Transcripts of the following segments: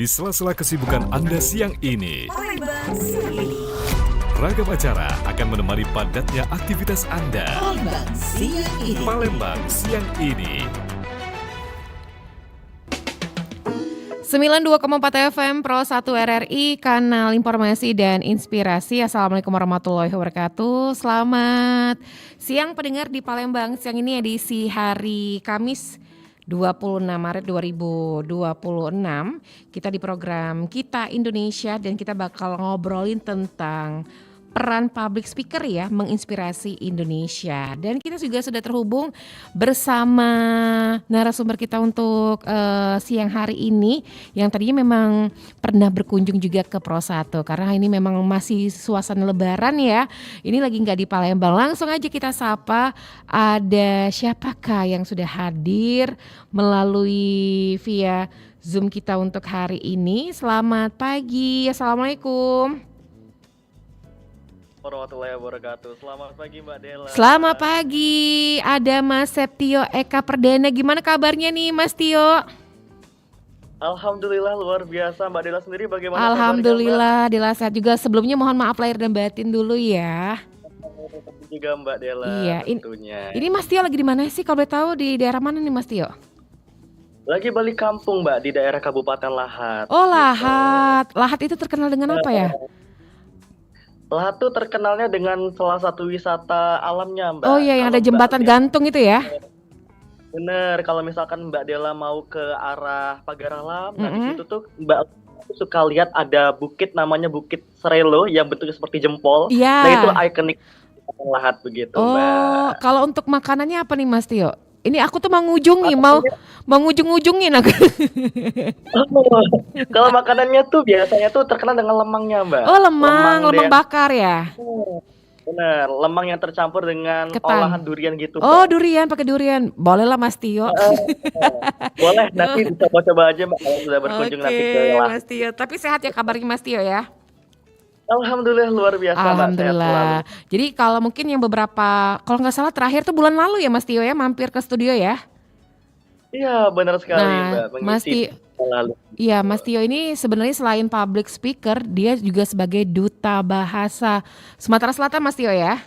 di sela-sela kesibukan Anda siang ini. Palembang siang ini. Ragam acara akan menemani padatnya aktivitas Anda. Palembang siang ini. Palembang siang ini. 92,4 FM Pro 1 RRI, kanal informasi dan inspirasi. Assalamualaikum warahmatullahi wabarakatuh. Selamat siang pendengar di Palembang. Siang ini edisi hari Kamis 26 Maret 2026. Kita di program Kita Indonesia dan kita bakal ngobrolin tentang peran public speaker ya, menginspirasi Indonesia. Dan kita juga sudah terhubung bersama narasumber kita untuk siang hari ini yang tadinya memang pernah berkunjung juga ke Pro 1 karena ini memang masih suasana lebaran ya. Ini lagi nggak di Palembang. Langsung aja kita sapa, ada siapakah yang sudah hadir melalui via Zoom kita untuk hari ini. Selamat pagi, Assalamualaikum. Warahmatullahi wabarakatuh. Selamat pagi Mbak Dela. Selamat pagi, ada Mas Septio Eka Perdana. Gimana kabarnya nih Mas Tio? Alhamdulillah luar biasa. Mbak Dela sendiri bagaimana? Alhamdulillah, Dela sehat juga. Sebelumnya mohon maaf lahir dan batin dulu ya. Juga Mbak Dela. Iya, tentunya. Ini Mas Tio lagi di mana sih? Kalau boleh tahu di daerah mana nih Mas Tio? Lagi balik kampung Mbak di daerah Kabupaten Lahat. Oh Lahat. Lahat itu terkenal dengan apa ya? Lahat tuh terkenalnya dengan salah satu wisata alamnya Mbak. Oh iya, yang Kalau ada jembatan Mbak gantung itu ya? Bener, kalau misalkan Mbak Dela mau ke arah Pagaralam, nah di Mm-mm. situ tuh Mbak suka lihat ada bukit namanya Bukit Serelo yang bentuknya seperti jempol. Iya. Nah itu ikonik Lahat begitu Oh, Mbak. kalau untuk makanannya apa nih Mas Tio? Ini aku tuh mau ngunjungi, mau ngujung-ngujungin aku. Kalau makanannya tuh biasanya tuh terkenal dengan lemangnya Mbak. Oh lemang yang- bakar ya? Bener, lemang yang tercampur dengan Ketan. olahan durian gitu. Oh Mbak. durian, pakai durian. Boleh lah Mas Tio. Boleh nanti coba-coba aja Mbak kalau sudah berkunjung Oke nanti ke Lahat. Mas Tio. Tapi sehat ya kabarnya Mas Tio ya? Alhamdulillah luar biasa Mbak. Sehat selalu. Alhamdulillah. Jadi kalau mungkin yang beberapa, kalau nggak salah terakhir tuh bulan lalu ya Mas Tio ya, mampir ke studio ya? Iya benar sekali Nah, Mbak. Mas Mengisi Tio, lalu. iya Mas Tio ini sebenarnya selain public speaker, dia juga sebagai duta bahasa Sumatera Selatan Mas Tio ya?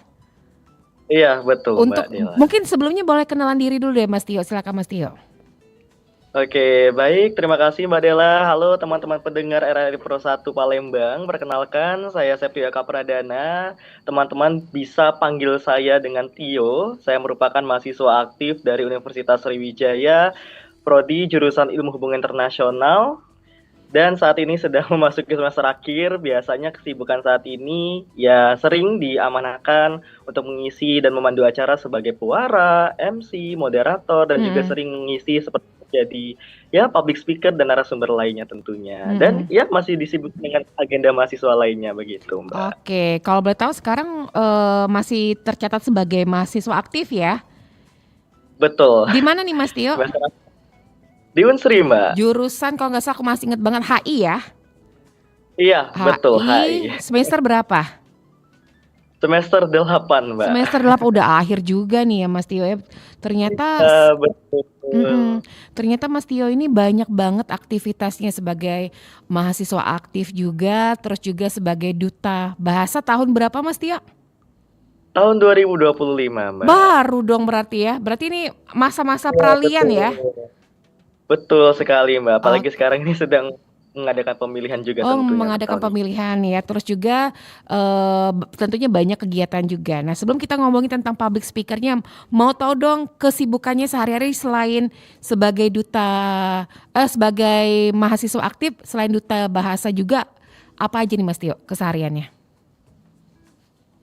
Iya betul Untuk Mbak Dela. mungkin sebelumnya boleh kenalan diri dulu deh Mas Tio, silakan Mas Tio. Oke, baik. Terima kasih Mbak Dela. Halo teman-teman pendengar RRI Pro 1 Palembang. Perkenalkan, saya Septio Eka Pradana. Teman-teman bisa panggil saya dengan Tio. Saya merupakan mahasiswa aktif dari Universitas Sriwijaya, Prodi jurusan Ilmu Hubungan Internasional. Dan saat ini sedang memasuki semester akhir. Biasanya kesibukan saat ini ya sering diamanahkan untuk mengisi dan memandu acara sebagai pewarta, MC, moderator, dan juga sering mengisi seperti jadi ya public speaker dan narasumber lainnya tentunya. Dan ya masih disibuk dengan agenda mahasiswa lainnya begitu Mbak. Oke, kalau boleh tahu sekarang masih tercatat sebagai mahasiswa aktif ya? Betul. Di mana nih Mas Tio? Di Unsri Mbak. Jurusan kalau nggak salah aku masih inget banget HI ya? Iya betul HI. Semester berapa? Semester 8 Mbak. Semester 8 udah akhir juga nih ya Mas Tio ya. Ternyata Betul. ternyata Mas Tio ini banyak banget aktivitasnya sebagai mahasiswa aktif juga, terus juga sebagai duta bahasa. Tahun berapa Mas Tio? Tahun 2025 Mbak. Baru dong berarti ya. Berarti ini masa-masa peralihan ya. Betul sekali Mbak. Apalagi sekarang ini sedang mengadakan pemilihan juga Oh, tentunya. mengadakan tahun ini. pemilihan ya. Terus juga tentunya banyak kegiatan juga. Nah, sebelum kita ngomongin tentang public speakernya, mau tahu dong kesibukannya sehari-hari selain sebagai duta, sebagai mahasiswa aktif, selain duta bahasa juga, apa aja nih Mas Tio kesehariannya?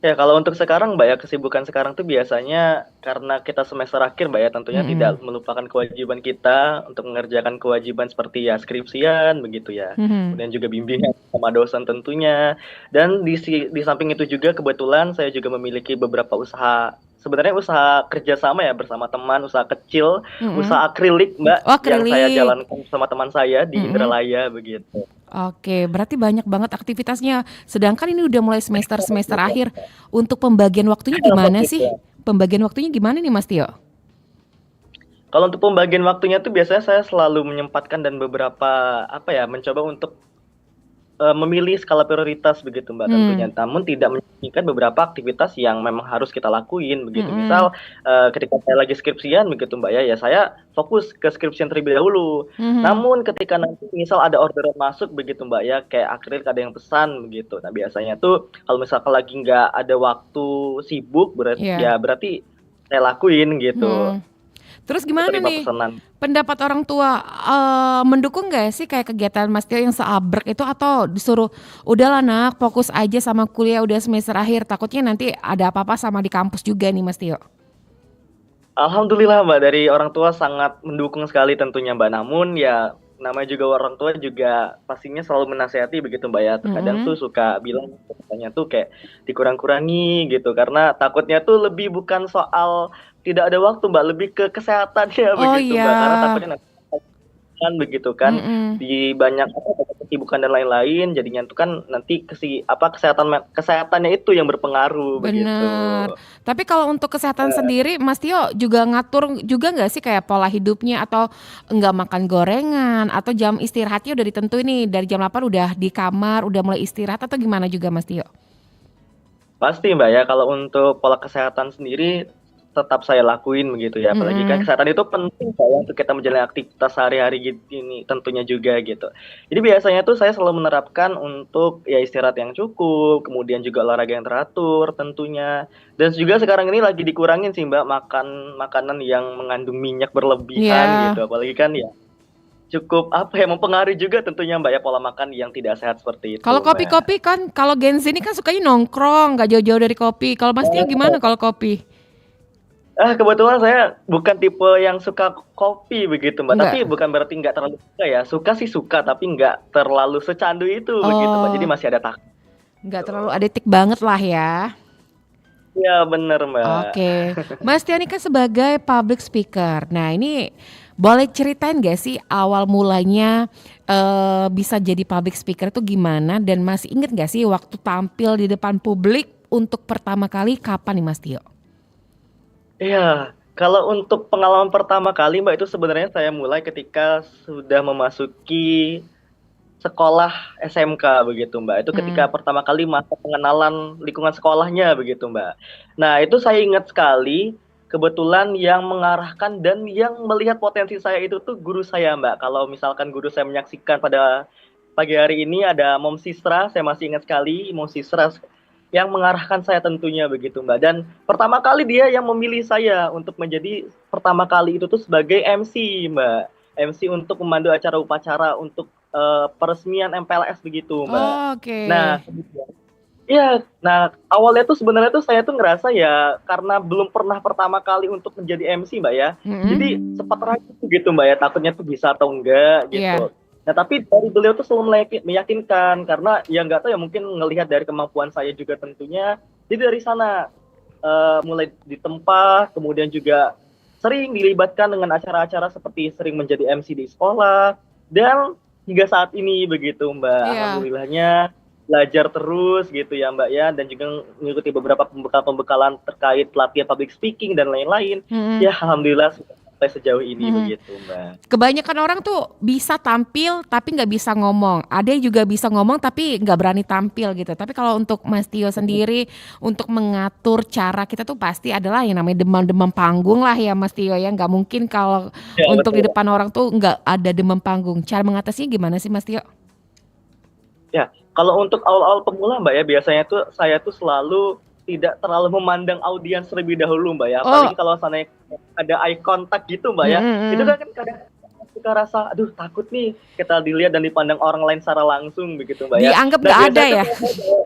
Ya kalau untuk sekarang Mbak ya, kesibukan sekarang tuh biasanya karena kita semester akhir Mbak ya, tentunya tidak melupakan kewajiban kita untuk mengerjakan kewajiban seperti ya skripsian begitu ya. Kemudian juga bimbingan sama dosen tentunya. Dan di samping itu juga kebetulan saya juga memiliki beberapa usaha, sebenarnya usaha kerjasama ya bersama teman, usaha kecil, usaha akrilik Mbak, Oh, yang saya akrilik. jalankan bersama teman saya di Indralaya begitu. Oke, berarti banyak banget aktivitasnya. Sedangkan ini udah mulai semester akhir. Untuk pembagian waktunya gimana sih? Pembagian waktunya gimana nih Mas Tio? Kalau untuk pembagian waktunya tuh biasanya saya selalu menyempatkan dan beberapa mencoba untuk memilih skala prioritas begitu Mbak tentunya. Hmm, Namun tidak menyingkirkan beberapa aktivitas yang memang harus kita lakuin begitu. mm-mm, Misal ketika saya lagi skripsian begitu Mbak ya saya fokus ke skripsian terlebih dahulu. mhm. Namun ketika nanti misal ada orderan masuk begitu Mbak ya kayak akrilik ada yang pesan begitu. Nah biasanya tuh kalau misalkan lagi nggak ada waktu sibuk Iya. berarti saya lakuin gitu. Hmm. Terus gimana Terima nih pesanan. pendapat orang tua, mendukung nggak sih kayak kegiatan Mas Tio yang seabrek itu atau disuruh, "Udahlah Nak, fokus aja sama kuliah udah semester akhir, takutnya nanti ada apa-apa sama di kampus juga nih Mas Tio." Alhamdulillah Mbak, dari orang tua sangat mendukung sekali tentunya Mbak. Namun ya namanya juga orang tua juga pastinya selalu menasihati begitu Mbak ya. Terkadang Mhm. tuh suka bilang katanya tuh kayak dikurang-kurangi gitu karena takutnya tuh lebih bukan soal tidak ada waktu Mbak, lebih ke kesehatannya Oh begitu Mbak. Karena iya, takutnya nanti kan begitu kan mhm, di banyak kesibukan dan lain-lain jadinya tuh kan nanti kesehatannya itu yang berpengaruh begitu. bener. Tapi kalau untuk kesehatan sendiri Mas Tio juga ngatur juga nggak sih kayak pola hidupnya atau nggak makan gorengan atau jam istirahatnya udah ditentuin nih dari jam 8 udah di kamar, udah mulai istirahat atau gimana juga Mas Tio? Pasti Mbak ya, kalau untuk pola kesehatan sendiri tetap saya lakuin begitu ya. Apalagi kan Mhm, kesehatan itu penting Mbak ya untuk kita menjalani aktivitas sehari-hari gitu ini tentunya juga gitu. Jadi biasanya tuh saya selalu menerapkan untuk ya istirahat yang cukup, kemudian juga olahraga yang teratur tentunya. Dan juga sekarang ini lagi dikurangin sih Mbak makan makanan yang mengandung minyak berlebihan iya. gitu. Apalagi kan ya cukup mempengaruhi juga tentunya Mbak ya pola makan yang tidak sehat seperti itu Kalau Mbak. kopi-kopi kan, kalau Gen Z ini kan sukanya nongkrong, nggak jauh-jauh dari kopi. Kalau Mas Tio gimana kalau kopi? Kebetulan saya bukan tipe yang suka kopi begitu, Mbak, tapi Enggak. bukan berarti nggak terlalu suka ya, suka sih suka, tapi nggak terlalu secandu itu begitu, Mbak, jadi Oh, masih ada takut. nggak terlalu adiktif banget lah ya. Iya bener, Mbak. Oke, Mas Tio ini kan sebagai public speaker. Nah ini boleh ceritain gak sih awal mulanya bisa jadi public speaker itu gimana? Dan masih inget gak sih waktu tampil di depan publik untuk pertama kali kapan nih Mas Tio? Iya, kalau untuk pengalaman pertama kali, Mbak, itu sebenarnya saya mulai ketika sudah memasuki sekolah SMK begitu, Mbak, itu ketika Mm, pertama kali masa pengenalan lingkungan sekolahnya begitu, Mbak. Nah, itu saya ingat sekali, kebetulan yang mengarahkan dan yang melihat potensi saya itu tuh guru saya, Mbak. Kalau misalkan guru saya menyaksikan pada pagi hari ini ada Mom Sisra, saya masih ingat sekali Mom Sisra yang mengarahkan saya tentunya begitu, Mbak. Dan pertama kali dia yang memilih saya untuk menjadi pertama kali itu tuh sebagai MC, Mbak. MC untuk memandu acara upacara untuk peresmian MPLS begitu, Mbak. oh, oke. Nah, iya, nah awalnya tuh sebenarnya tuh saya tuh ngerasa ya karena belum pernah pertama kali untuk menjadi MC Mbak ya. Jadi Mm-mm. sempat ragu tuh gitu Mbak ya, takutnya tuh bisa atau enggak Iya. gitu. Nah tapi dari beliau tuh selalu meyakinkan karena ya nggak tahu ya mungkin ngelihat dari kemampuan saya juga tentunya. Jadi dari sana mulai ditempa, kemudian juga sering dilibatkan dengan acara-acara seperti sering menjadi MC di sekolah dan hingga saat ini begitu Mbak. Iya. Alhamdulillahnya belajar terus gitu ya Mbak ya dan juga mengikuti beberapa pembekalan terkait pelatihan public speaking dan lain-lain. Mm-mm. Ya alhamdulillah sudah sampai sejauh ini Mhm. begitu Mbak. Kebanyakan orang tuh bisa tampil tapi nggak bisa ngomong. Ada yang juga bisa ngomong tapi nggak berani tampil gitu. Tapi kalau untuk Mas Tio sendiri untuk mengatur cara kita tuh pasti adalah yang namanya demam-demam panggung lah ya Mas Tio ya. Nggak mungkin kalau Ya untuk di betul. depan orang tuh nggak ada demam panggung. Cara mengatasinya gimana sih Mas Tio? Ya, kalau untuk awal-awal pemula Mbak ya, biasanya tuh saya tuh selalu tidak terlalu memandang audiens terlebih dahulu Mbak ya. Oh, Apalagi kalau sana ada eye contact gitu Mbak ya. Itu mm-mm. kan kadang suka rasa, aduh takut nih kita dilihat dan dipandang orang lain secara langsung begitu Mbak ya. Dianggap Nah nggak ada biasanya tuh ya?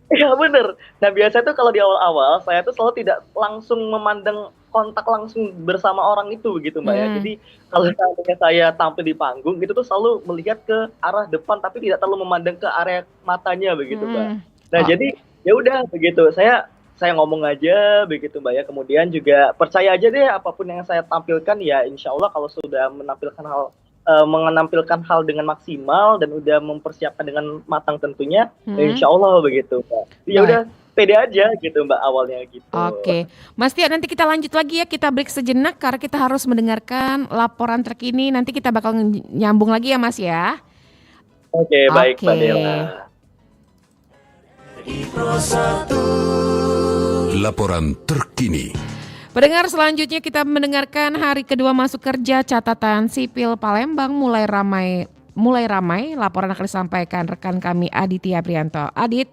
iya bener. Nah biasanya tuh kalau di awal-awal saya tuh selalu tidak langsung memandang kontak langsung bersama orang itu begitu Mbak ya. Hmm. Jadi kalau seandainya saya tampil di panggung itu tuh selalu melihat ke arah depan tapi tidak terlalu memandang ke area matanya begitu Mbak. Hmm. Nah Oh, jadi ya udah begitu. Saya ngomong aja begitu Mbak ya. Kemudian juga percaya aja deh apapun yang saya tampilkan ya insya Allah kalau sudah menampilkan hal dengan maksimal dan udah mempersiapkan dengan matang tentunya ya hmm. insya Allah begitu Mbak. Ya Baik. udah pede aja gitu Mbak awalnya gitu. Oke, Mas Tio, nanti kita lanjut lagi ya. Kita break sejenak karena kita harus mendengarkan laporan terkini. Nanti kita bakal nyambung lagi ya, Mas ya. Oke, baik Mbak Oke. Dela. Laporan terkini. Pendengar, selanjutnya kita mendengarkan hari kedua masuk kerja catatan sipil Palembang mulai ramai. Laporan akan disampaikan rekan kami Aditya Prianto. Adit.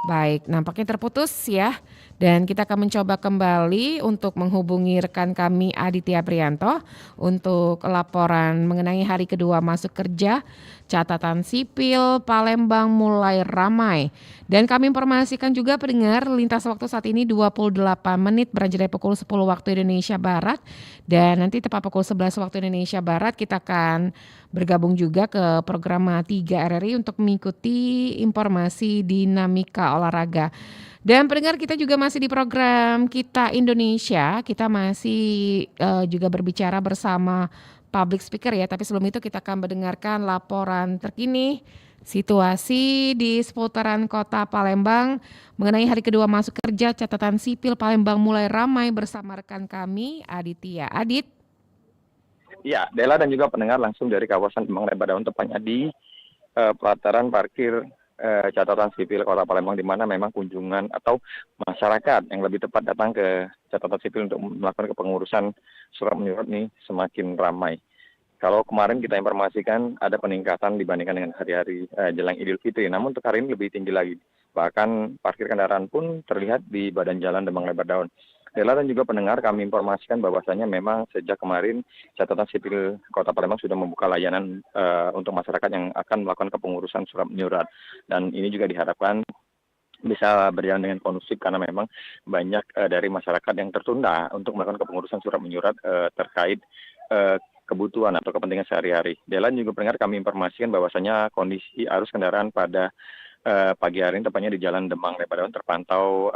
Baik, nampaknya terputus ya. Dan kita akan mencoba kembali untuk menghubungi rekan kami Aditya Prianto untuk laporan mengenai hari kedua masuk kerja catatan sipil Palembang mulai ramai. Dan kami informasikan juga pendengar lintas waktu saat ini 28 menit beranjak dari pukul 10 waktu Indonesia Barat. Dan nanti tepat pukul 11 waktu Indonesia Barat kita akan bergabung juga ke program 3 RRI untuk mengikuti informasi dinamika olahraga. Dan pendengar, kita juga masih di program Kita Indonesia. Kita masih juga berbicara bersama public speaker ya. Tapi sebelum itu kita akan mendengarkan laporan terkini situasi di seputaran kota Palembang mengenai hari kedua masuk kerja catatan sipil Palembang mulai ramai bersama rekan kami Aditya. Adit. Ya, Dela dan juga pendengar langsung dari kawasan Demang Lebadaun tepatnya di pelataran parkir catatan sipil Kota Palembang, di mana memang kunjungan atau masyarakat yang lebih tepat datang ke catatan sipil untuk melakukan kepengurusan surat menyurat ini semakin ramai. Kalau kemarin kita informasikan ada peningkatan dibandingkan dengan hari-hari jelang Idul Fitri, namun untuk hari ini lebih tinggi lagi. Bahkan parkir kendaraan pun terlihat di badan jalan Demang Lebadaun. Dela dan juga pendengar, kami informasikan bahwasanya memang sejak kemarin catatan sipil Kota Palembang sudah membuka layanan untuk masyarakat yang akan melakukan kepengurusan surat menyurat. Dan ini juga diharapkan bisa berjalan dengan kondusif karena memang banyak dari masyarakat yang tertunda untuk melakukan kepengurusan surat menyurat terkait kebutuhan atau kepentingan sehari-hari. Dela juga pendengar, kami informasikan bahwasanya kondisi arus kendaraan pada pagi hari ini tepatnya di Jalan Demang Lebadaun terpantau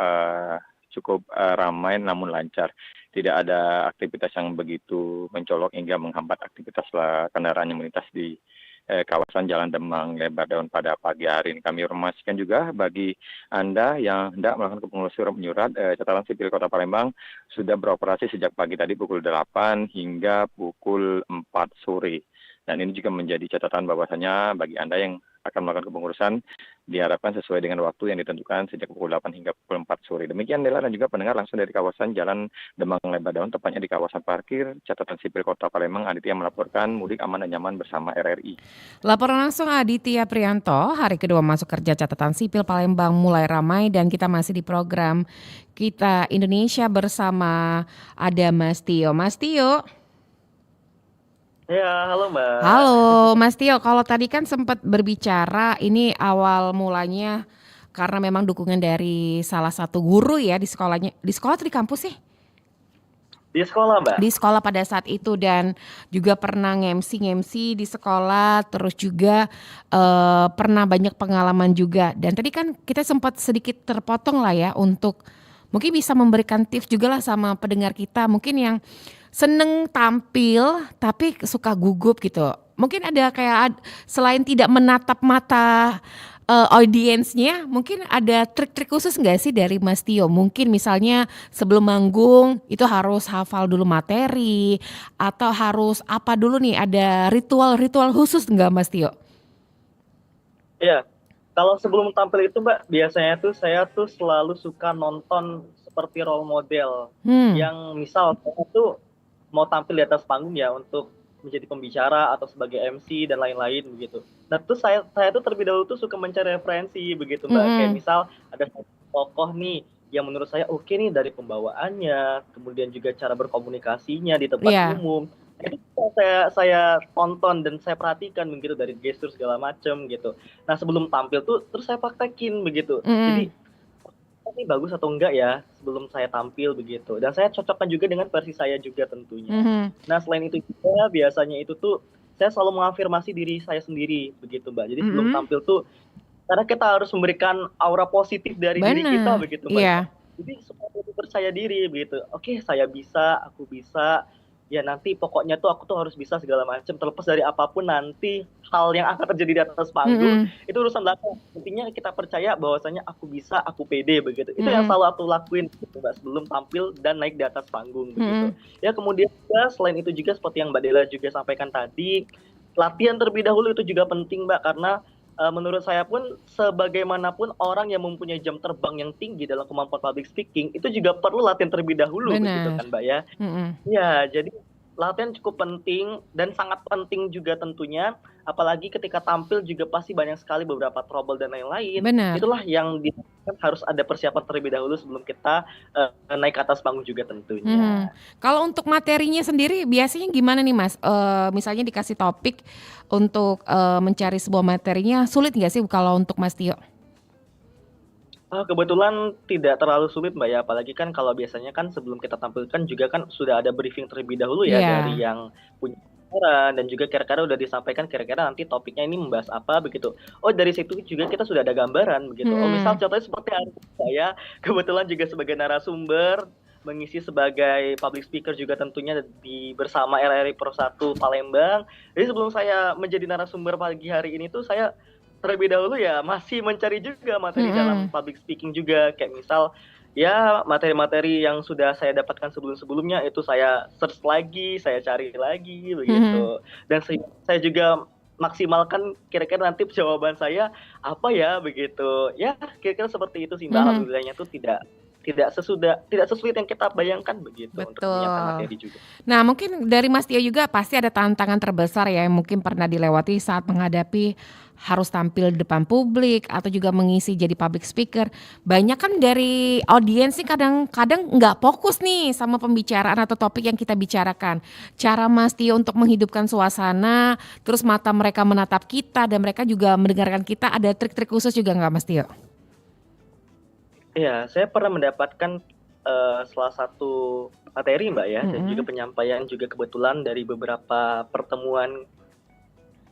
cukup ramai namun lancar. Tidak ada aktivitas yang begitu mencolok hingga menghambat aktivitas kendaraan yang melintas di kawasan Jalan Demang Lebadaun pada pagi hari ini. Kami informasikan juga bagi Anda yang hendak melakukan kepengurusan surat menyurat, catatan sipil Kota Palembang sudah beroperasi sejak pagi tadi pukul 8 hingga pukul 4 sore. Dan ini juga menjadi catatan bahwasanya bagi Anda yang akan melakukan kepengurusan diharapkan sesuai dengan waktu yang ditentukan sejak pukul 8 hingga pukul 4 sore. Demikian Dela dan juga pendengar langsung dari kawasan Jalan Demang Lebadaun, tepatnya di kawasan parkir catatan sipil Kota Palembang. Aditya melaporkan, mudik aman dan nyaman bersama RRI. Laporan langsung Aditya Prianto, hari kedua masuk kerja catatan sipil Palembang mulai ramai dan kita masih di program Kita Indonesia bersama ada Mas Tio. Mas Tio. Ya, halo Mbak. Halo Mas Tio, kalau tadi kan sempat berbicara ini awal mulanya karena memang dukungan dari salah satu guru ya di sekolahnya. Di sekolah atau di kampus sih? Di sekolah Mbak. Di sekolah pada saat itu dan juga pernah ngemsi di sekolah, terus juga pernah banyak pengalaman juga. Dan tadi kan kita sempat sedikit terpotong lah ya untuk mungkin bisa memberikan tips juga lah sama pendengar kita mungkin yang seneng tampil tapi suka gugup gitu. Mungkin ada kayak selain tidak menatap mata audiensnya, mungkin ada trik-trik khusus nggak sih dari Mas Tio? Mungkin misalnya sebelum manggung itu harus hafal dulu materi atau harus apa dulu nih? Ada ritual-ritual khusus nggak Mas Tio? Ya, kalau sebelum tampil itu Mbak, biasanya tuh saya tuh selalu suka nonton seperti role model yang misal saya tuh mau tampil di atas panggung ya untuk menjadi pembicara atau sebagai MC dan lain-lain begitu. Nah terus saya tuh terlebih dahulu tuh suka mencari referensi begitu Mbak. Kayak misal ada tokoh nih yang menurut saya oke nih dari pembawaannya, kemudian juga cara berkomunikasinya di tempat umum. Itu saya tonton dan saya perhatikan begitu dari gestur segala macam gitu. Nah sebelum tampil tuh terus saya praktekin begitu. Jadi ini bagus atau enggak ya sebelum saya tampil begitu. Dan saya cocokkan juga dengan versi saya juga tentunya. Nah selain itu juga biasanya itu tuh saya selalu mengafirmasi diri saya sendiri begitu Mbak. Jadi sebelum tampil tuh karena kita harus memberikan aura positif dari diri kita begitu Mbak. Jadi supaya lebih percaya diri begitu. Oke, saya bisa, aku bisa. ya nanti pokoknya tuh aku tuh harus bisa segala macam terlepas dari apapun nanti hal yang akan terjadi di atas panggung itu urusan belakang. Intinya kita percaya bahwasanya aku bisa, aku pede begitu. Itu yang selalu aku lakuin gitu, Mbak, sebelum tampil dan naik di atas panggung begitu. Ya kemudian juga selain itu juga seperti yang Mbak Dela juga sampaikan tadi, latihan terlebih dahulu itu juga penting, Mbak, karena menurut saya pun sebagaimanapun orang yang mempunyai jam terbang yang tinggi dalam kemampuan public speaking itu juga perlu latihan terlebih dahulu begitu Benar. kan, Mbak, ya. Ya, jadi latihan cukup penting dan sangat penting juga tentunya, apalagi ketika tampil juga pasti banyak sekali beberapa trouble dan lain-lain. Benar. Itulah yang harus ada persiapan terlebih dahulu sebelum kita naik ke atas panggung juga tentunya. Kalau untuk materinya sendiri biasanya gimana nih Mas? Misalnya dikasih topik untuk mencari sebuah materinya, sulit nggak sih kalau untuk Mas Tio? Kebetulan tidak terlalu sulit, Mbak, ya, apalagi kan kalau biasanya kan sebelum kita tampilkan juga kan sudah ada briefing terlebih dahulu ya dari yang punya acara dan juga kira-kira udah disampaikan kira-kira nanti topiknya ini membahas apa begitu. Oh, dari situ juga kita sudah ada gambaran begitu. Oh, misal contohnya seperti hari ini saya kebetulan juga sebagai narasumber mengisi sebagai public speaker juga tentunya bersama RRI Pro 1 Palembang. Jadi sebelum saya menjadi narasumber pagi hari ini tuh saya terlebih dahulu ya masih mencari juga materi dalam public speaking juga, kayak misal ya materi-materi yang sudah saya dapatkan sebelum-sebelumnya itu saya search lagi, saya cari lagi begitu. Dan saya juga maksimalkan kira-kira nanti jawaban saya apa ya begitu. Ya kira-kira seperti itu sih, Mbak. Alhamdulillahnya tuh tidak sesulit yang kita bayangkan begitu untuk menyiapkan materi juga. Nah, mungkin dari Mas Tio juga pasti ada tantangan terbesar ya yang mungkin pernah dilewati saat menghadapi harus tampil di depan publik atau juga mengisi jadi public speaker. Banyak kan dari audiens sih kadang-kadang nggak fokus nih sama pembicaraan atau topik yang kita bicarakan. Cara Mas Tio untuk menghidupkan suasana, terus mata mereka menatap kita dan mereka juga mendengarkan kita, ada trik-trik khusus juga nggak Mas Tio? Iya, saya pernah mendapatkan salah satu materi, Mbak, ya, dan juga penyampaian juga kebetulan dari beberapa pertemuan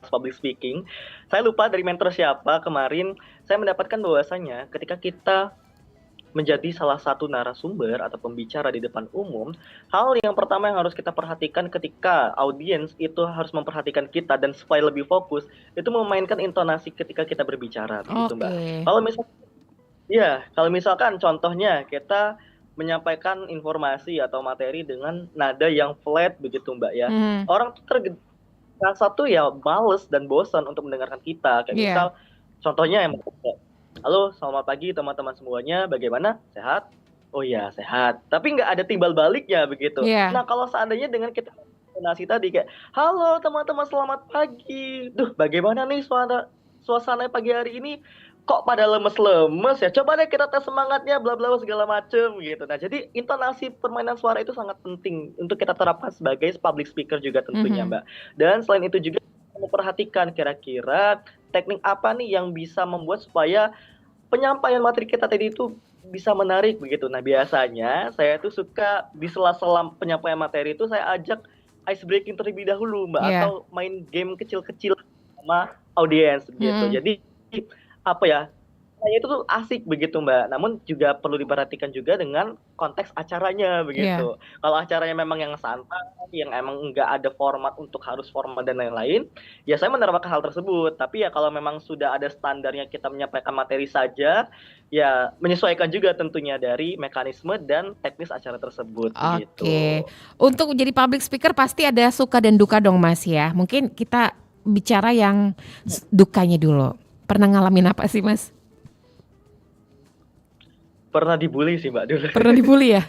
public speaking. Saya lupa dari mentor siapa kemarin, saya mendapatkan bahwasanya ketika kita menjadi salah satu narasumber atau pembicara di depan umum, hal yang pertama yang harus kita perhatikan ketika audiens itu harus memperhatikan kita dan supaya lebih fokus, itu memainkan intonasi ketika kita berbicara, begitu, Mbak. Kalau misalkan contohnya kita menyampaikan informasi atau materi dengan nada yang flat begitu, Mbak, ya. Orang tuh rasa tuh ya males dan bosan untuk mendengarkan kita. Kayak misal contohnya yang halo selamat pagi teman-teman semuanya, bagaimana? Sehat? Oh ya sehat. Tapi nggak ada timbal baliknya begitu. Nah kalau seandainya dengan kita intonasi tadi kayak halo teman-teman selamat pagi. Duh bagaimana nih suasana pagi hari ini? Kok pada lemes-lemes ya? Coba deh kita tes semangatnya, bla bla segala macem gitu. Nah, jadi intonasi permainan suara itu sangat penting untuk kita terapkan sebagai public speaker juga tentunya, Mbak. Dan selain itu juga memperhatikan kira-kira teknik apa nih yang bisa membuat supaya penyampaian materi kita tadi itu bisa menarik begitu. Nah, biasanya saya tuh suka di sela-sela penyampaian materi itu saya ajak ice breaking terlebih dahulu, Mbak, atau main game kecil-kecil sama audiens gitu. Jadi apa ya, itu tuh asik begitu, Mbak. Namun juga perlu diperhatikan juga dengan konteks acaranya begitu. Kalau acaranya memang yang santai, yang emang nggak ada format untuk harus format dan lain-lain, ya saya menerapkan hal tersebut. Tapi ya kalau memang sudah ada standarnya kita menyampaikan materi saja, ya menyesuaikan juga tentunya dari mekanisme dan teknis acara tersebut. Gitu. Untuk jadi public speaker pasti ada suka dan duka dong Mas ya. Mungkin kita bicara yang dukanya dulu. Pernah ngalamin apa sih Mas? Pernah dibully sih Mbak dulu. Pernah dibully ya?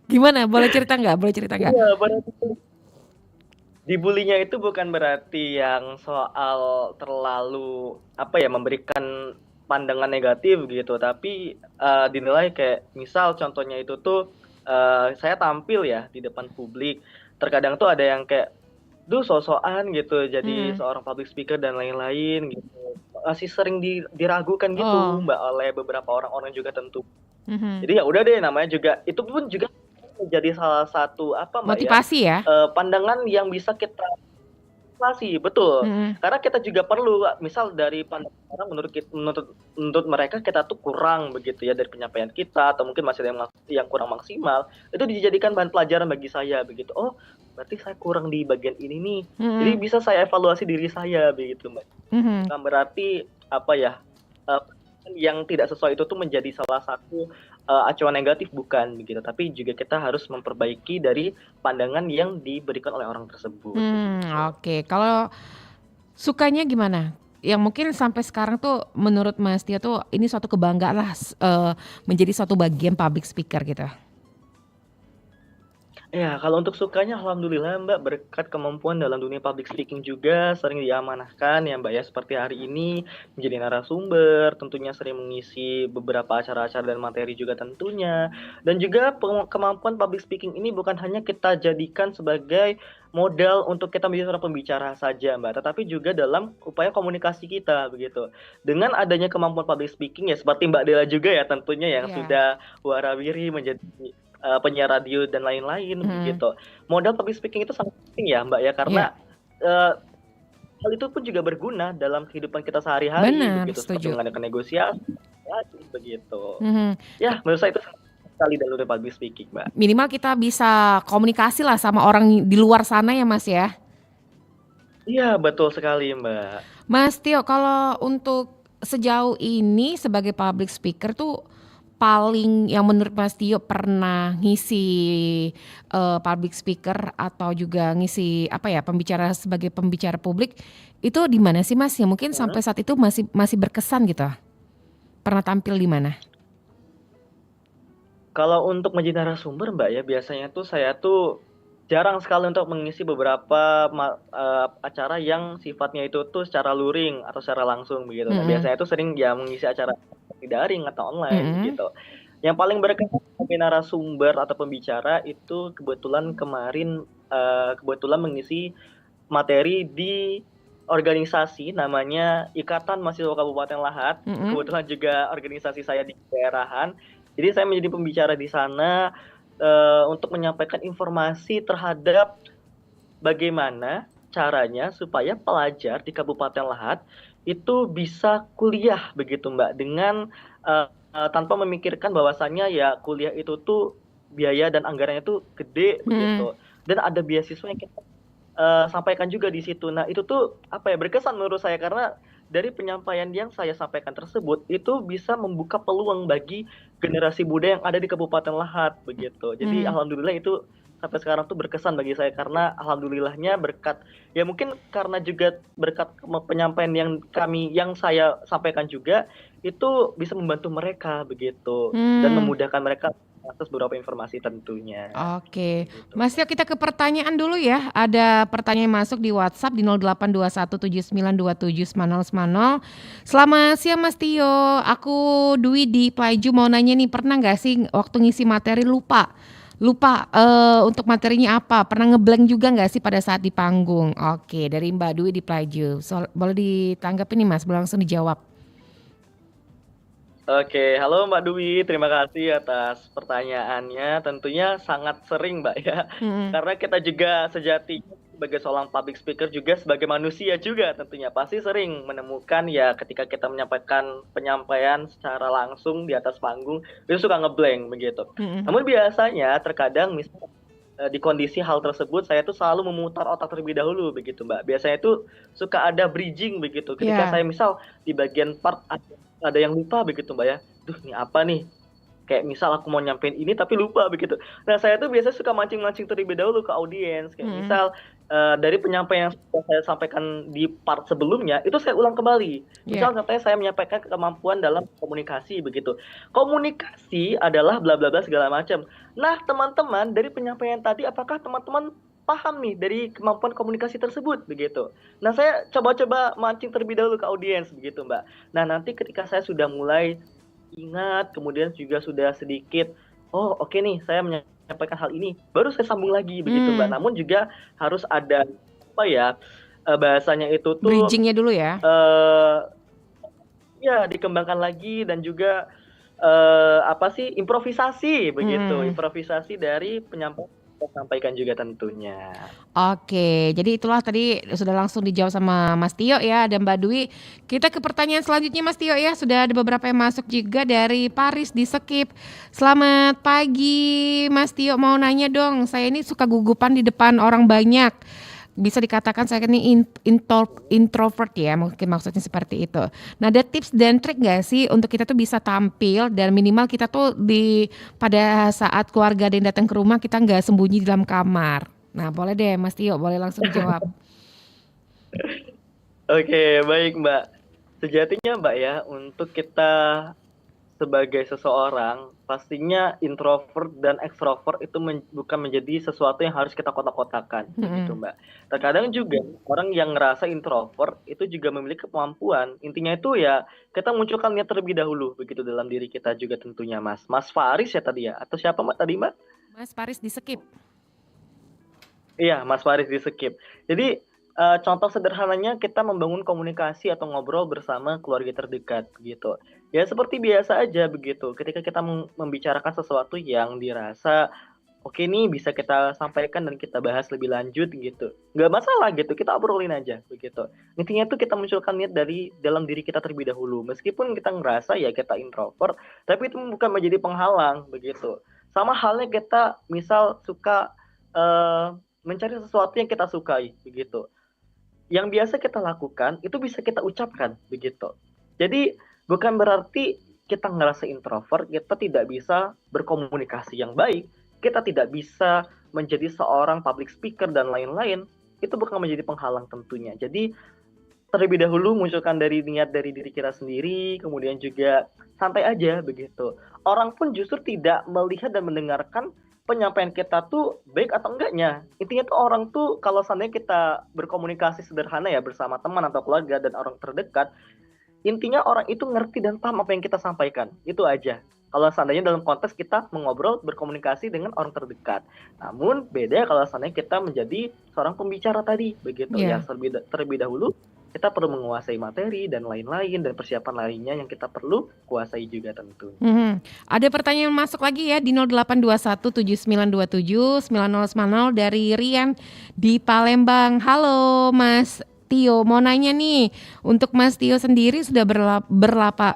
Gimana? Boleh cerita nggak? Iya, pernah dibully. Dibulinya itu bukan berarti yang soal terlalu memberikan pandangan negatif gitu, tapi dinilai kayak misal contohnya itu tuh saya tampil ya di depan publik. Terkadang tuh ada yang kayak so-soan gitu jadi seorang public speaker dan lain-lain gitu. Masih sering diragukan gitu Mbak oleh beberapa orang-orang juga tentu. Jadi ya udah deh namanya juga itu pun juga menjadi salah satu Mbak motivasi ya? Pandangan yang bisa kita motivasi, betul. Karena kita juga perlu misal dari pandangan orang menurut mereka kita tuh kurang begitu ya dari penyampaian kita atau mungkin masih ada yang kurang maksimal, itu dijadikan bahan pelajaran bagi saya begitu. Oh, berarti saya kurang di bagian ini nih. Jadi Mhm. bisa saya evaluasi diri saya begitu, Mbak. Mhm. Bukan berarti apa ya, eee, yang tidak sesuai itu tuh menjadi salah satu, acuan negatif, bukan begitu, tapi juga kita harus memperbaiki dari pandangan yang diberikan oleh orang tersebut begitu. Oke. Kalau sukanya gimana? Yang mungkin sampai sekarang tuh menurut Mas Tio tuh ini suatu kebanggaan lah menjadi suatu bagian public speaker gitu. Ya, kalau untuk sukanya alhamdulillah Mbak, berkat kemampuan dalam dunia public speaking juga sering diamanahkan ya Mbak ya, seperti hari ini menjadi narasumber, tentunya sering mengisi beberapa acara-acara dan materi juga tentunya. Dan juga kemampuan public speaking ini bukan hanya kita jadikan sebagai modal untuk kita menjadi seorang pembicara saja Mbak, tetapi juga dalam upaya komunikasi kita begitu. Dengan adanya kemampuan public speaking ya seperti Mbak Dela juga ya tentunya yang Iya. sudah warawiri menjadi penyiar radio dan lain-lain Mhm. begitu. Modal public speaking itu sangat penting ya Mbak ya, karena, Iya. eee, hal itu pun juga berguna dalam kehidupan kita sehari-hari Benar, begitu, seperti setuju. mengadakan negosiasi begitu. Mhm. Ya menurut saya itu sangat sekali dalam dunia public speaking Mbak. Minimal kita bisa komunikasi lah sama orang di luar sana ya Mas ya. Iya betul sekali Mbak. Mas Tio, kalau untuk sejauh ini sebagai public speaker tuh paling yang menurut Mas Tio pernah ngisi public speaker atau juga ngisi apa ya pembicara sebagai pembicara publik itu di mana sih Mas? Yang mungkin Mhm. sampai saat itu masih masih berkesan gitu. Pernah tampil di mana? Kalau untuk menjadi narasumber Mbak ya, biasanya tuh saya tuh jarang sekali untuk mengisi beberapa acara yang sifatnya itu tuh secara luring atau secara langsung begitu. Nah, Mhm. biasanya tuh sering ya mengisi acara di daring atau online Mhm. begitu. Yang paling berkesan sebagai narasumber atau pembicara itu kebetulan kemarin, kebetulan mengisi materi di organisasi namanya Ikatan Mahasiswa Kabupaten Lahat. Mhm. Kebetulan juga organisasi saya di daerahan. Jadi saya menjadi pembicara di sana, untuk menyampaikan informasi terhadap bagaimana caranya supaya pelajar di Kabupaten Lahat itu bisa kuliah begitu Mbak, dengan, tanpa memikirkan bahwasannya ya kuliah itu tuh biaya dan anggarannya tuh gede Mhm. begitu, dan ada beasiswa yang kita sampaikan juga di situ. Nah, itu tuh, apa ya, berkesan menurut saya karena dari penyampaian yang saya sampaikan tersebut, itu bisa membuka peluang bagi generasi muda yang ada di Kabupaten Lahat, begitu. Jadi Mhm. alhamdulillah itu sampai sekarang tuh berkesan bagi saya karena alhamdulillahnya berkat ya mungkin karena juga berkat penyampaian yang saya sampaikan juga, itu bisa membantu mereka begitu, dan Hmm. memudahkan mereka mengakses beberapa informasi tentunya, Oke, begitu. Mas Tio kita ke pertanyaan dulu ya. Ada pertanyaan masuk di WhatsApp di 082179279090. Selamat siang Mas Tio, aku Dwi di Plaiju mau nanya nih, pernah nggak sih waktu ngisi materi lupa untuk materinya apa? Pernah ngeblank juga nggak sih pada saat di panggung? Oke, dari Mbak Dwi di Plaiju. Boleh ditanggapi nih Mas, boleh langsung dijawab. Oke, halo Mbak Dwi, terima kasih atas pertanyaannya. Tentunya sangat sering Mbak ya, Mhm. karena kita juga sejatinya sebagai seorang public speaker juga sebagai manusia juga tentunya pasti sering menemukan ya ketika kita menyampaikan penyampaian secara langsung di atas panggung itu suka ngeblank begitu. Mhm. Namun biasanya terkadang misalnya di kondisi hal tersebut saya tuh selalu memutar otak terlebih dahulu begitu Mbak. Biasanya itu suka ada bridging begitu ketika Iya. saya misal di bagian part ada yang lupa begitu Mbak ya, "Duh ini apa nih?" Kayak misal aku mau nyampein ini tapi lupa begitu. Nah saya tuh biasanya suka mancing-mancing terlebih dahulu ke audiens, kayak Mhm. misal, dari penyampaian yang sudah saya sampaikan di part sebelumnya, itu saya ulang kembali. Iya. Misal katanya saya menyampaikan kemampuan dalam komunikasi begitu. Komunikasi adalah bla bla bla segala macam. Nah teman-teman dari penyampaian tadi apakah teman-teman paham nih dari kemampuan komunikasi tersebut begitu. Nah saya coba-coba mancing terlebih dahulu ke audiens begitu Mbak. Nah nanti ketika saya sudah mulai ingat, kemudian juga sudah sedikit, "Oh oke nih saya menyampaikan hal ini," baru saya sambung lagi begitu Mbak. Mmm. Namun juga harus ada, apa ya, bahasanya itu tuh, Bridging-nya dulu ya? eee, ya dikembangkan lagi dan juga, apa sih, improvisasi begitu, Mhm. improvisasi dari penyampaian kita sampaikan juga tentunya. Oke, jadi itulah tadi sudah langsung dijawab sama Mas Tio ya dan Mbak Dwi. Kita ke pertanyaan selanjutnya Mas Tio ya. Sudah ada beberapa yang masuk juga dari Paris di Skip. Selamat pagi Mas Tio, mau nanya dong. Saya ini suka gugupan di depan orang banyak. Bisa dikatakan saya ini introvert ya, mungkin maksudnya seperti itu. Nah, ada tips dan trik nggak sih untuk kita tuh bisa tampil dan minimal kita tuh pada saat keluarga ada yang datang ke rumah kita nggak sembunyi di dalam kamar. Nah, boleh deh Mas Tio, boleh langsung jawab. Oke, baik Mbak. Sejatinya Mbak ya, untuk kita sebagai seseorang, pastinya introvert dan ekstrovert itu bukan menjadi sesuatu yang harus kita kotak-kotakan, gitu Mbak. Terkadang juga orang yang ngerasa introvert itu juga memiliki kemampuan. Intinya itu ya kita munculkan niat terlebih dahulu, begitu dalam diri kita juga tentunya Mas. Mas Faris ya tadi ya? Atau siapa Mbak tadi Mbak? Mas Paris di Skip. Iya, Mas Faris di Skip. Jadi contoh sederhananya kita membangun komunikasi atau ngobrol bersama keluarga terdekat gitu. Ya seperti biasa aja begitu. Ketika kita membicarakan sesuatu yang dirasa oke nih bisa kita sampaikan dan kita bahas lebih lanjut gitu. Nggak masalah gitu, kita obrolin aja begitu. Intinya tuh kita munculkan niat dari dalam diri kita terlebih dahulu. Meskipun kita ngerasa ya kita introvert, tapi itu bukan menjadi penghalang begitu. Sama halnya kita misal suka mencari sesuatu yang kita sukai begitu. Yang biasa kita lakukan itu bisa kita ucapkan begitu. Jadi bukan berarti kita ngerasa introvert, kita tidak bisa berkomunikasi yang baik, kita tidak bisa menjadi seorang public speaker dan lain-lain. Itu bukan menjadi penghalang tentunya. Jadi terlebih dahulu munculkan dari niat dari diri kita sendiri, kemudian juga santai aja begitu. Orang pun justru tidak melihat dan mendengarkan penyampaian kita tuh baik atau enggaknya. Intinya tuh orang tuh kalau seandainya kita berkomunikasi sederhana ya bersama teman atau keluarga dan orang terdekat, intinya orang itu ngerti dan paham apa yang kita sampaikan. Itu aja. Kalau seandainya dalam konteks kita mengobrol, berkomunikasi dengan orang terdekat. Namun beda kalau seandainya kita menjadi seorang pembicara tadi, begitu ya. Terlebih dahulu kita perlu menguasai materi dan lain-lain dan persiapan lainnya yang kita perlu kuasai juga tentu. Ada pertanyaan masuk lagi ya di 082179279090 dari Rian di Palembang. Halo Mas Tio, mau nanya nih, untuk Mas Tio sendiri sudah berapa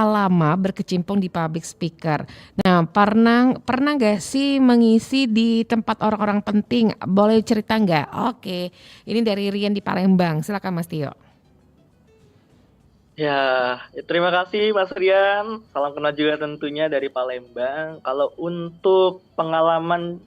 lama berkecimpung di public speaker? Nah, pernah nggak sih mengisi di tempat orang-orang penting? Boleh cerita nggak? Oke, ini dari Rian di Palembang. Silakan Mas Tio. Ya, terima kasih Mas Rian. Salam kenal juga tentunya dari Palembang. Kalau untuk pengalaman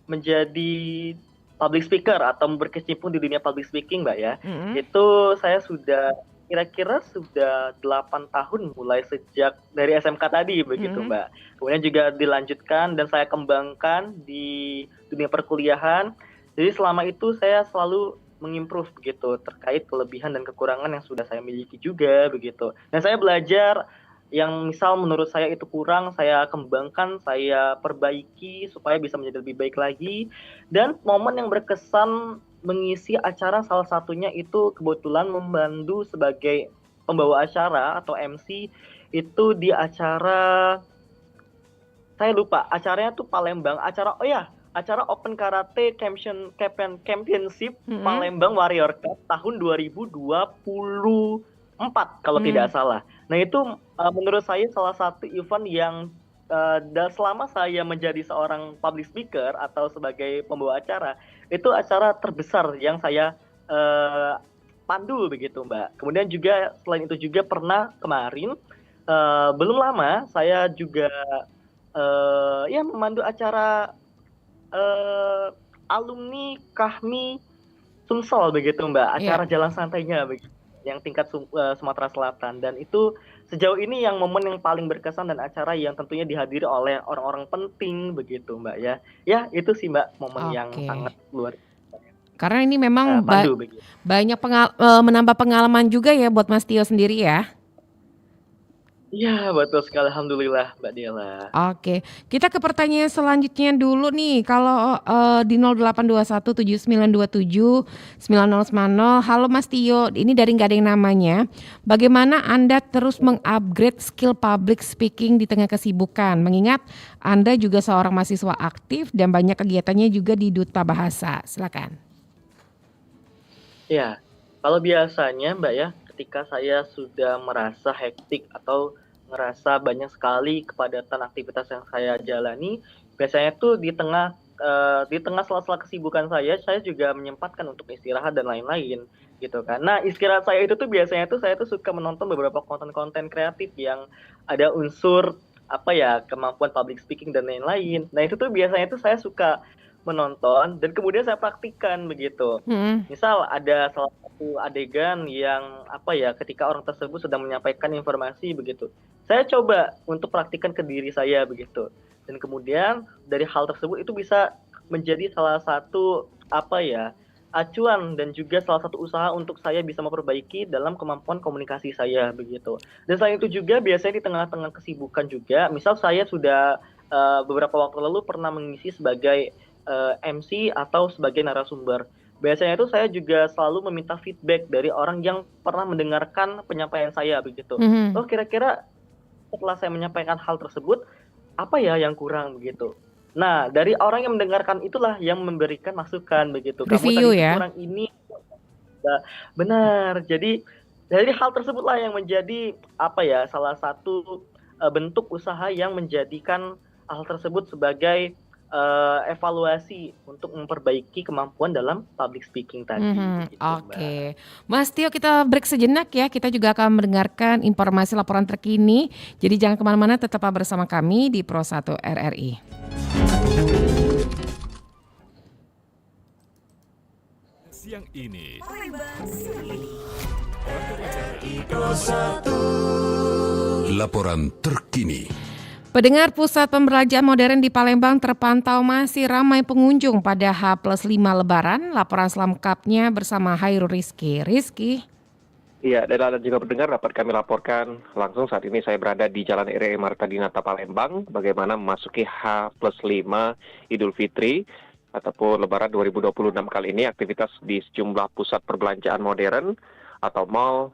menjadi public speaker atau berkecimpung di dunia public speaking Mbak ya, itu saya sudah kira-kira sudah 8 tahun mulai sejak dari SMK tadi begitu Mbak. Kemudian juga dilanjutkan dan saya kembangkan di dunia perkuliahan. Jadi selama itu saya selalu mengimprove begitu terkait kelebihan dan kekurangan yang sudah saya miliki juga begitu. Dan saya belajar yang misal menurut saya itu kurang, saya kembangkan, saya perbaiki supaya bisa menjadi lebih baik lagi. Dan momen yang berkesan mengisi acara salah satunya itu kebetulan membantu sebagai pembawa acara atau MC itu di acara, saya lupa acaranya tuh Palembang, acara Open Karate Championship Palembang Warrior Cup tahun 2024 kalau tidak salah. Nah itu menurut saya salah satu event yang selama saya menjadi seorang public speaker atau sebagai pembawa acara, itu acara terbesar yang saya pandu begitu Mbak. Kemudian juga selain itu juga pernah kemarin belum lama saya juga memandu acara alumni Kahmi Sumsel begitu Mbak, acara jalan santainya begitu, yang tingkat Sumatera Selatan. Dan itu sejauh ini yang momen yang paling berkesan dan acara yang tentunya dihadiri oleh orang-orang penting begitu Mbak ya. Ya itu sih Mbak momen yang sangat luar biasa. Karena ini memang banyak menambah pengalaman juga ya buat Mas Tio sendiri ya. Iya, betul sekali. Alhamdulillah, Mbak Dela. Oke, kita ke pertanyaan selanjutnya dulu nih. Kalau di 082179279090, halo Mas Tio, ini dari nggak ada yang namanya. Bagaimana Anda terus mengupgrade skill public speaking di tengah kesibukan? Mengingat Anda juga seorang mahasiswa aktif dan banyak kegiatannya juga di Duta Bahasa. Silakan. Ya, kalau biasanya Mbak ya, ketika saya sudah merasa hektik atau ngerasa banyak sekali kepadatan aktivitas yang saya jalani, biasanya tuh di tengah sela-sela kesibukan saya juga menyempatkan untuk istirahat dan lain-lain gitu kan. Nah, istirahat saya itu tuh biasanya tuh saya tuh suka menonton beberapa konten-konten kreatif yang ada unsur apa ya, kemampuan public speaking dan lain-lain. Nah, itu tuh biasanya tuh saya suka menonton dan kemudian saya praktikkan begitu. Mm-mm. Misal ada salah satu adegan yang apa ya, ketika orang tersebut sedang menyampaikan informasi begitu. Saya coba untuk praktikkan ke diri saya begitu. Dan kemudian dari hal tersebut itu bisa menjadi salah satu apa ya, acuan dan juga salah satu usaha untuk saya bisa memperbaiki dalam kemampuan komunikasi saya begitu. Dan selain itu juga biasanya di tengah-tengah kesibukan juga, misal saya sudah beberapa waktu lalu pernah mengisi sebagai MC atau sebagai narasumber. Biasanya itu saya juga selalu meminta feedback dari orang yang pernah mendengarkan penyampaian saya begitu. Mhm. Oh, kira-kira setelah saya menyampaikan hal tersebut, apa ya yang kurang begitu. Nah, dari orang yang mendengarkan itulah yang memberikan masukan begitu. Kamu Review tadi itu ya. kurang ini. Nah, benar. Jadi dari hal tersebutlah yang menjadi apa ya, salah satu bentuk usaha yang menjadikan hal tersebut sebagai evaluasi untuk memperbaiki kemampuan dalam public speaking tadi. Mhm, Gitu, Mbak. oke. Mas Tio, kita break sejenak ya. Kita juga akan mendengarkan informasi laporan terkini. Jadi jangan kemana-mana, tetaplah bersama kami di Pro 1 RRI. Siang ini, Palembang siang ini. Laporan terkini. Pendengar, pusat pembelanjaan modern di Palembang terpantau masih ramai pengunjung pada H+5 Lebaran. Laporan selengkapnya bersama Hairul Rizky. Rizky. Iya, dan juga pendengar dapat kami laporkan langsung saat ini saya berada di Jalan RRI Marta Dinata Palembang, bagaimana memasuki H+5 Idul Fitri ataupun Lebaran 2026 kali ini. Aktivitas di sejumlah pusat perbelanjaan modern atau mall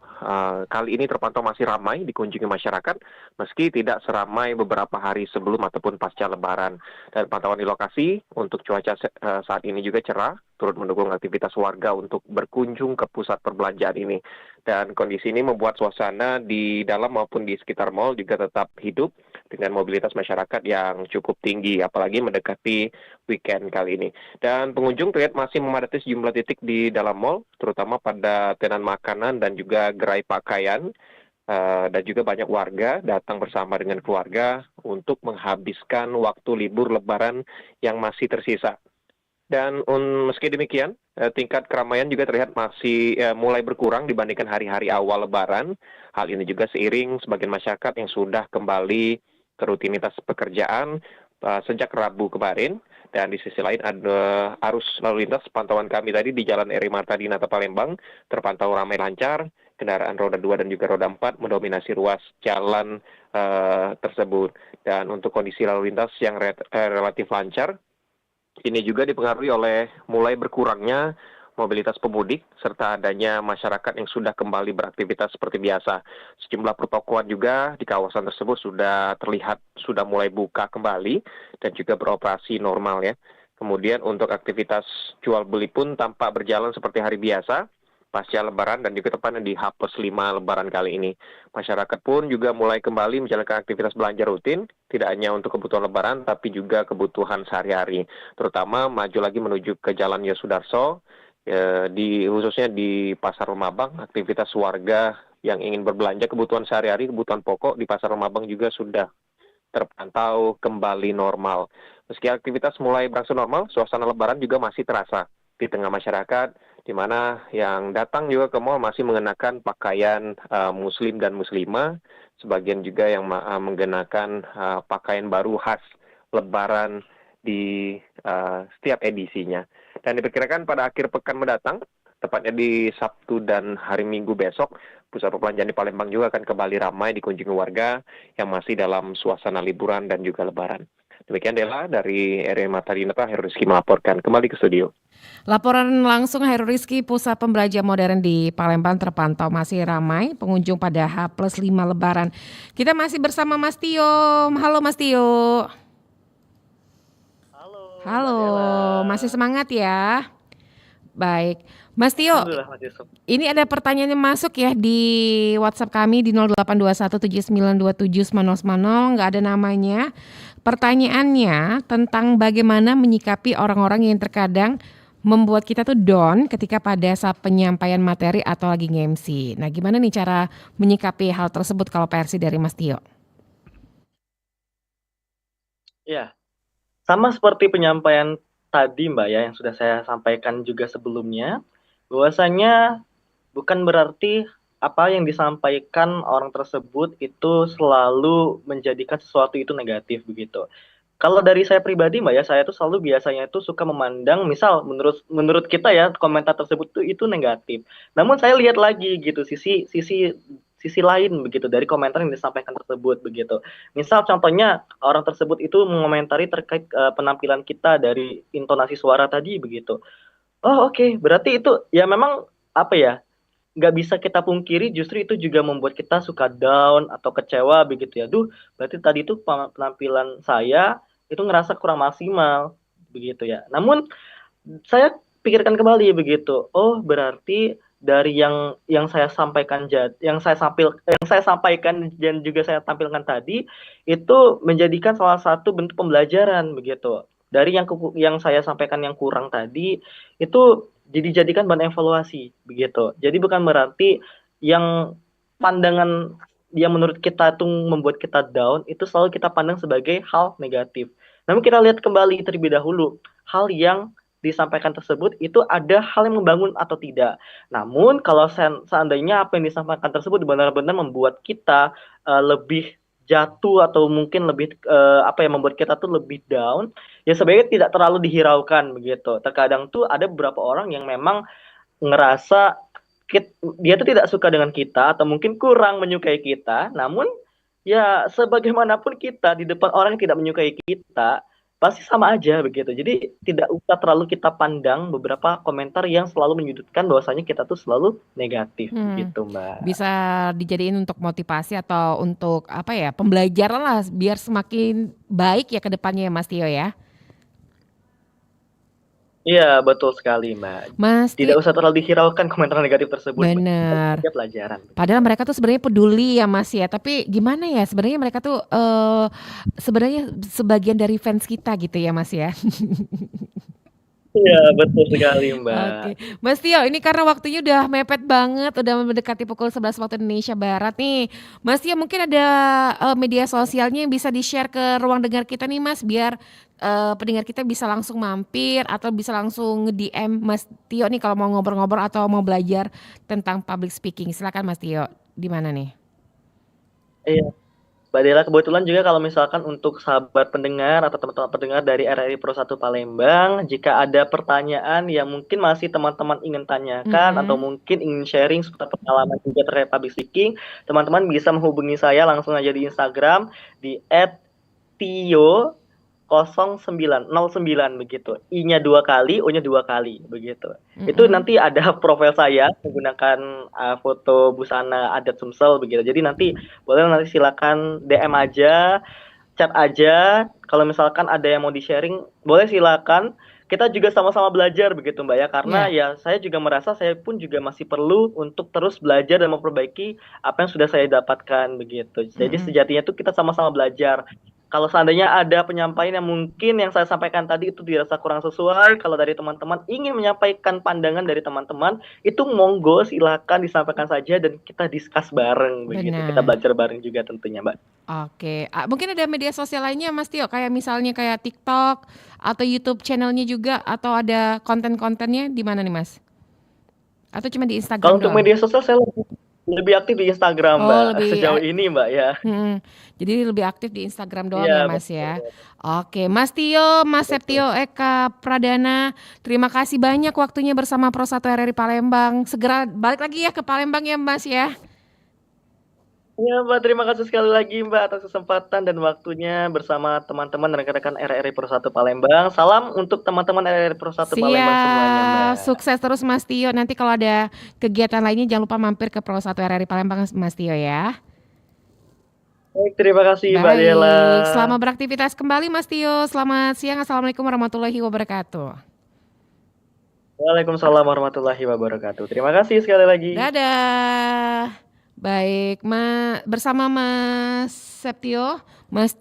kali ini terpantau masih ramai dikunjungi masyarakat meski tidak seramai beberapa hari sebelum ataupun pasca Lebaran. Dan pantauan di lokasi untuk cuaca saat ini juga cerah, turut mendukung aktivitas warga untuk berkunjung ke pusat perbelanjaan ini. Dan kondisi ini membuat suasana di dalam maupun di sekitar mall juga tetap hidup dengan mobilitas masyarakat yang cukup tinggi, apalagi mendekati weekend kali ini. Dan pengunjung terlihat masih memadati sejumlah titik di dalam mall, terutama pada tenan makanan dan juga gerai pakaian. Dan juga banyak warga datang bersama dengan keluarga untuk menghabiskan waktu libur Lebaran yang masih tersisa. Dan meski demikian, tingkat keramaian juga terlihat masih mulai berkurang dibandingkan hari-hari awal Lebaran. Hal ini juga seiring sebagian masyarakat yang sudah kembali ke rutinitas pekerjaan sejak Rabu kemarin. Dan di sisi lain ada arus lalu lintas, pantauan kami tadi di Jalan RRI Marta Dinata Palembang terpantau ramai lancar, kendaraan roda 2 dan juga roda 4 mendominasi ruas jalan tersebut. Dan untuk kondisi lalu lintas yang relatif lancar, ini juga dipengaruhi oleh mulai berkurangnya mobilitas pemudik serta adanya masyarakat yang sudah kembali beraktivitas seperti biasa. Sejumlah pertokoan juga di kawasan tersebut sudah terlihat sudah mulai buka kembali dan juga beroperasi normal ya. Kemudian untuk aktivitas jual beli pun tampak berjalan seperti hari biasa pasca Lebaran dan juga tepatnya di H+5 Lebaran kali ini. Masyarakat pun juga mulai kembali menjalankan aktivitas belanja rutin, tidak hanya untuk kebutuhan Lebaran, tapi juga kebutuhan sehari-hari. Terutama maju lagi menuju ke Jalan Yosudarso, khususnya di Pasar Remabang, aktivitas warga yang ingin berbelanja kebutuhan sehari-hari, kebutuhan pokok di Pasar Remabang juga sudah terpantau kembali normal. Meski aktivitas mulai berangsur normal, suasana Lebaran juga masih terasa di tengah masyarakat, di mana yang datang juga ke mall masih mengenakan pakaian muslim dan muslimah, sebagian juga yang menggunakan pakaian baru khas Lebaran di setiap edisinya. Dan diperkirakan pada akhir pekan mendatang, tepatnya di Sabtu dan hari Minggu besok, pusat perbelanjaan di Palembang juga akan kembali ramai dikunjungi warga yang masih dalam suasana liburan dan juga lebaran. Demikian Dela dari RRI Mata Dinata, Heru Rizky melaporkan kembali ke studio. Laporan langsung Heru Rizky, pusat pembelajaran modern di Palembang terpantau masih ramai pengunjung pada H+5 Lebaran. Kita masih bersama Mas Tio. Halo Mas Tio. Halo, Mbak Halo, Dela. masih semangat ya? Baik, Mas Tio, Alhamdulillah Mas Yusuf. ini ada pertanyaan yang masuk ya di WhatsApp kami di 0821792790, nggak ada namanya. Pertanyaannya tentang bagaimana menyikapi orang-orang yang terkadang membuat kita tuh down ketika pada saat penyampaian materi atau lagi nge-MC. Nah, gimana nih cara menyikapi hal tersebut kalau versi dari Mas Tio? Ya, sama seperti penyampaian tadi Mbak ya yang sudah saya sampaikan juga sebelumnya, bahwasanya bukan berarti apa yang disampaikan orang tersebut itu selalu menjadikan sesuatu itu negatif begitu. Kalau dari saya pribadi Mbak ya, saya tuh selalu biasanya itu suka memandang misal menurut kita ya komentar tersebut itu negatif. Namun saya lihat lagi gitu sisi lain begitu dari komentar yang disampaikan tersebut begitu. Misal contohnya orang tersebut itu mengomentari terkait penampilan kita dari intonasi suara tadi begitu. Oh oke, berarti itu ya memang apa ya, nggak bisa kita pungkiri justru itu juga membuat kita suka down atau kecewa begitu ya. Duh, berarti tadi itu penampilan saya itu ngerasa kurang maksimal begitu ya. Namun saya pikirkan kembali begitu. Oh, berarti dari yang saya sampaikan yang saya sampaikan dan juga saya tampilkan tadi itu menjadikan salah satu bentuk pembelajaran begitu. Dari yang saya sampaikan yang kurang tadi itu dijadikan bahan evaluasi begitu. Jadi bukan berarti yang pandangan yang menurut kita itu membuat kita down itu selalu kita pandang sebagai hal negatif. Namun kita lihat kembali terlebih dahulu hal yang disampaikan tersebut itu ada hal yang membangun atau tidak. Namun kalau seandainya apa yang disampaikan tersebut benar-benar membuat kita lebih jatuh atau mungkin lebih membuat kita tuh lebih down, ya sebaiknya tidak terlalu dihiraukan begitu. Terkadang tuh ada beberapa orang yang memang ngerasa dia tuh tidak suka dengan kita atau mungkin kurang menyukai kita, namun ya sebagaimanapun kita di depan orang yang tidak menyukai kita pasti sama aja begitu. Jadi tidak usah terlalu kita pandang beberapa komentar yang selalu menyudutkan bahwasanya kita tuh selalu negatif gitu Mbak. Bisa dijadiin untuk motivasi atau untuk pembelajaran lah biar semakin baik ya ke depannya ya Mas Tio ya. Iya betul sekali Mbak. Mas Tidak Tio, usah terlalu dihiraukan komentar negatif tersebut. bener. Itu pelajaran. Padahal mereka tuh sebenarnya peduli ya Mas ya. Tapi gimana ya sebenarnya mereka tuh sebenarnya sebagian dari fans kita gitu ya Mas ya. Iya betul sekali Mbak. Oke, Mas Tio, ini karena waktunya udah mepet banget, udah mendekati pukul 11 waktu Indonesia Barat nih. Mas Tio mungkin ada media sosialnya yang bisa di-share ke ruang dengar kita nih Mas, biar pendengar kita bisa langsung mampir atau bisa langsung nge-DM Mas Tio nih kalau mau ngobrol-ngobrol atau mau belajar tentang public speaking. Silakan Mas Tio, di mana nih? Iya. Mbak Dela, kebetulan juga kalau misalkan untuk sahabat pendengar atau teman-teman pendengar dari RRI Pro 1 Palembang, jika ada pertanyaan yang mungkin masih teman-teman ingin tanyakan atau mungkin ingin sharing seputar pengalaman juga terkait public speaking, teman-teman bisa menghubungi saya langsung aja di Instagram di @tio0909 begitu. I-nya 2 kali, U-nya 2 kali begitu. Itu nanti ada profil saya menggunakan foto busana adat Sumsel begitu. Jadi nanti boleh silakan DM aja, chat aja. Kalau misalkan ada yang mau di-sharing, boleh silakan. Kita juga sama-sama belajar begitu Mbak ya. Karena ya saya juga merasa saya pun juga masih perlu untuk terus belajar dan memperbaiki apa yang sudah saya dapatkan begitu. Jadi sejatinya tuh kita sama-sama belajar. Kalau seandainya ada penyampaian yang mungkin yang saya sampaikan tadi itu dirasa kurang sesuai, kalau dari teman-teman ingin menyampaikan pandangan dari teman-teman, itu monggo silakan disampaikan saja dan kita discuss bareng begitu. Benar. Kita belajar bareng juga tentunya, Mbak. Oke, mungkin ada media sosial lainnya Mas Tio, kayak misalnya kayak TikTok atau YouTube channelnya juga, atau ada konten-kontennya di mana nih Mas? Atau cuma di Instagram Kalau untuk doang? media sosial saya Lebih aktif di Instagram, Oh, Mbak, lebih sejauh ini, Mbak, ya. Jadi lebih aktif di Instagram doang ya, Iya, Mas, ya? betul Oke, Mas betul. Septio Eka Pradana, terima kasih banyak waktunya bersama Pro 1 RRI Palembang. Segera balik lagi ya ke Palembang ya, Mas, ya? Iya, Mbak, terima kasih sekali lagi, Mbak, atas kesempatan dan waktunya bersama teman-teman dan rekan-rekan RRI Pro 1 Palembang. Salam untuk teman-teman RRI Pro 1 Palembang semuanya, Siap, Mbak. sukses terus Mas Tio. Nanti kalau ada kegiatan lainnya jangan lupa mampir ke Pro 1 RRI Palembang Mas Tio ya. Baik, terima kasih, Mbak Dela. Baik, selamat beraktivitas kembali Mas Tio. Selamat siang, Assalamualaikum warahmatullahi wabarakatuh. Waalaikumsalam warahmatullahi wabarakatuh. Terima kasih sekali lagi. Dadah. Baik, bersama Mas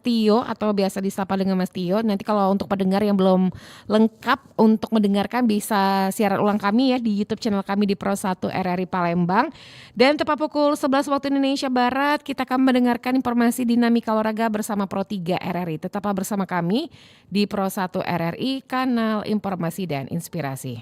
Tio atau biasa disapa dengan Mas Tio. Nanti kalau untuk pendengar yang belum lengkap untuk mendengarkan bisa siaran ulang kami ya di YouTube channel kami di Pro 1 RRI Palembang. Dan tepat pukul 11 waktu Indonesia Barat kita akan mendengarkan informasi dinamika olahraga bersama Pro 3 RRI. Tetaplah bersama kami di Pro 1 RRI, kanal informasi dan inspirasi.